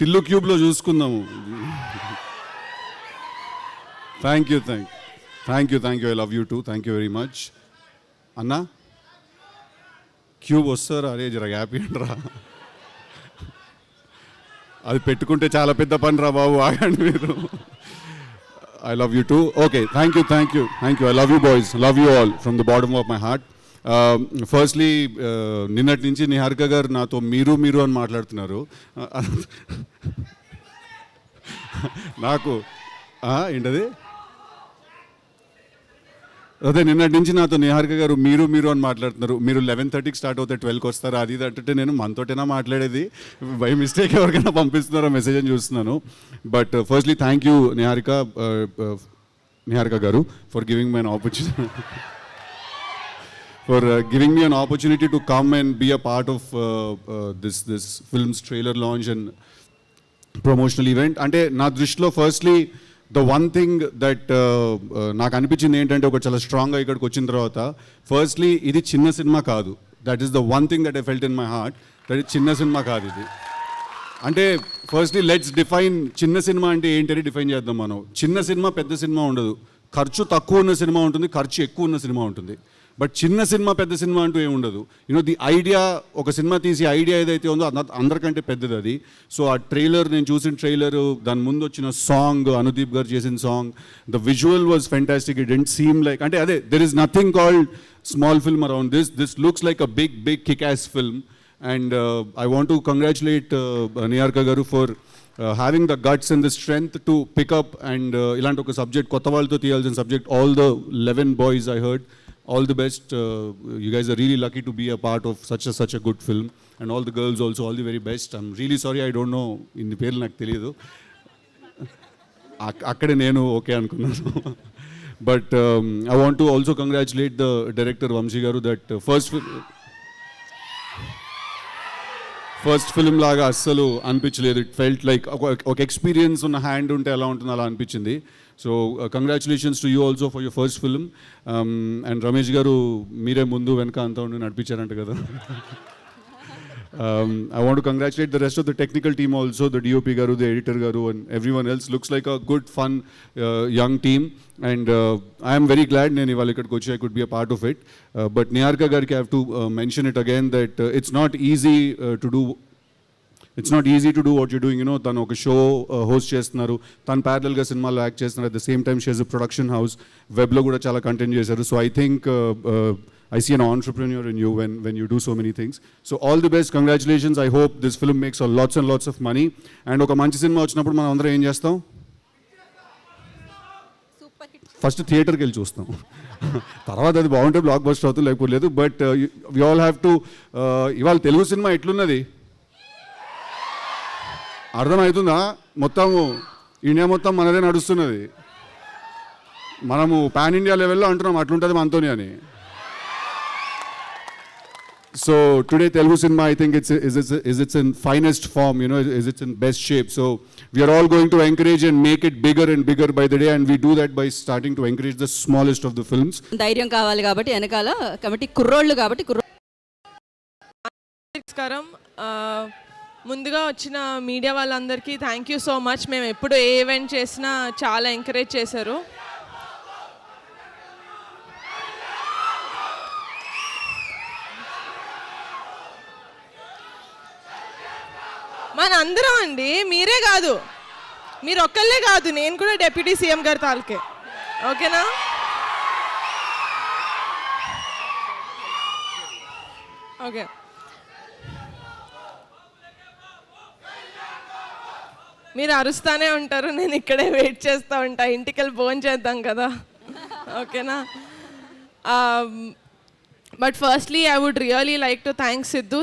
టిల్లు క్యూబ్లో చూసుకుందాము. Thank you I love you too. Thank you very much. అన్నా cube వస్తారా? అరే జర హ్యాపీ అంటరా, అది పెట్టుకుంటే చాలా పెద్ద పని రా బాబు, ఆగండి మీరు. I love you two. Okay, thank you. I love you boys, love you all from the bottom of my heart. Firstly నిన్నటి నుంచి నిహారిక గారు నాతో మీరు అని మాట్లాడుతున్నారు. నాకు ఏంటది అదే నిన్నటి నుంచి నాతో నిహారిక గారు మీరు అని మాట్లాడుతున్నారు. మీరు 11:30కి స్టార్ట్ అవుతాయి, 12కి వస్తారు, అది అంటే నేను మనతోటైనా మాట్లాడేది, బై మిస్టేక్ ఎవరికైనా పంపిస్తున్నారో మెసేజ్ అని చూస్తున్నాను. But firstly thank you Niharika garu for giving me an opportunity to come and be a part of this film's trailer launch and promotional event. అంటే నా దృష్టిలో firstly the one thing that నాకు అనిపించింది ఏంటంటే, ఒక చాలా స్ట్రాంగ్గా ఇక్కడికి వచ్చిన తర్వాత, ఫస్ట్లీ ఇది చిన్న సినిమా కాదు. That is the one thing that I felt in my heart, that ఇది చిన్న సినిమా కాదు ఇది. అంటే ఫస్ట్లీ లెట్స్ డిఫైన్ చిన్న సినిమా అంటే ఏంటని డిఫైన్ చేద్దాం మనం. చిన్న సినిమా పెద్ద సినిమా ఉండదు, ఖర్చు తక్కువ ఉన్న సినిమా ఉంటుంది, ఖర్చు ఎక్కువ ఉన్న సినిమా ఉంటుంది. బట్ చిన్న సినిమా పెద్ద సినిమా అంటూ ఏమి ఉండదు. యూనో ది ఐడియా, ఒక సినిమా తీసి ఐడియా ఏదైతే ఉందో అందరికంటే పెద్దది అది. సో ఆ ట్రైలర్, నేను చూసిన ట్రైలరు, దాని ముందు వచ్చిన సాంగ్, అనుదీప్ గారు చేసిన song, the visual was fantastic. It didn't seem like, అంటే అదే, there is nothing called small film around this looks like a big kick ass film. And I want to congratulate Niharika garu for having the guts and the strength to pick up and ఇలాంటి ఒక subject, కొత్త వాళ్ళతో తీయాల్సిన subject. All the 11 boys I heard, all the best. You guys are really lucky to be a part of such a good film, and all the girls also, all the very best. I'm really sorry I don't know ఇన్ని పేర్లు నాకు తెలియదు, అక్కడే నేను okay అనుకున్నాను. But I want to also congratulate the director Vamshi garu, that first film లాగా అస్సలు అనిపించలేదు. ఇట్ ఫెల్ట్ లైక్ ఒక ఎక్స్పీరియన్స్ ఉన్న హ్యాండ్ ఉంటే ఎలా ఉంటుందో అలా అనిపించింది. So congratulations to you also for your first film. And Ramesh garu మీరే ముందు వెనక అంతా ఉండి నడిపించారంట కదా. I want to congratulate the rest of the technical team also, the DOP garu, the editor garu, and everyone else. Looks like a good, fun, young team, and I am very glad nenu ivalu ikkadiki vachi I could be a part of it. But Niharika gariki I have to mention it again, that it's not easy to do. It's not easy to do what you're doing. You know, tanu oka show host chestunaru, tanu parallel ga cinema lo act chestunaru, at the same time she has a production house, web lo kuda chala content chesaru. So I think I see an entrepreneur in you when you do so many things. So all the best, congratulations. I hope this film makes lots and lots of money. And oka manchi cinema vachinappudu మనం అందరం ఏం చేస్తాం? First థియేటర్కి వెళ్ళి చూస్తాం, తర్వాత అది బాగుంటే బ్లాక్ బస్టర్ అవుతుంది, లేకపోతే లేదు. But we all have to, ఇవాళ తెలుగు సినిమా ఎట్లున్నది అర్థమవుతుందా? మొత్తము ఇండియా మొత్తం మనదే నడుస్తున్నది. మనము పాన్ ఇండియా లెవెల్లో అంటున్నాం అట్లుంటుంది మనతోని అని. So today Telugu cinema, I think it's in finest form, you know, it's in best shape. So we are all going to encourage and make it bigger and bigger by the day, and we do that by starting to encourage the smallest of the films. ధైర్యం కావాలి కాబట్టి వెనకాల committee కుర్రోళ్ళు కాబట్టి నమస్కారం. ముందుగా వచ్చిన media వాళ్ళందరికీ థ్యాంక్ యూ సో మచ్. మేము ఎప్పుడు ఏ ఈవెంట్ చేసినా చాలా ఎంకరేజ్ చేశారు. మన అందరం అండి, మీరే కాదు, మీరు ఒక్కళ్ళే కాదు, నేను కూడా డిప్యూటీ సీఎం గారి తాలూకే, ఓకేనా? ఓకే, మీరు అరుస్తానే ఉంటారు, నేను ఇక్కడే వెయిట్ చేస్తూ ఉంటా, ఇంటికి వెళ్ళి ఫోన్ చేద్దాం కదా, ఓకేనా? But firstly I would really like to thank Siddhu.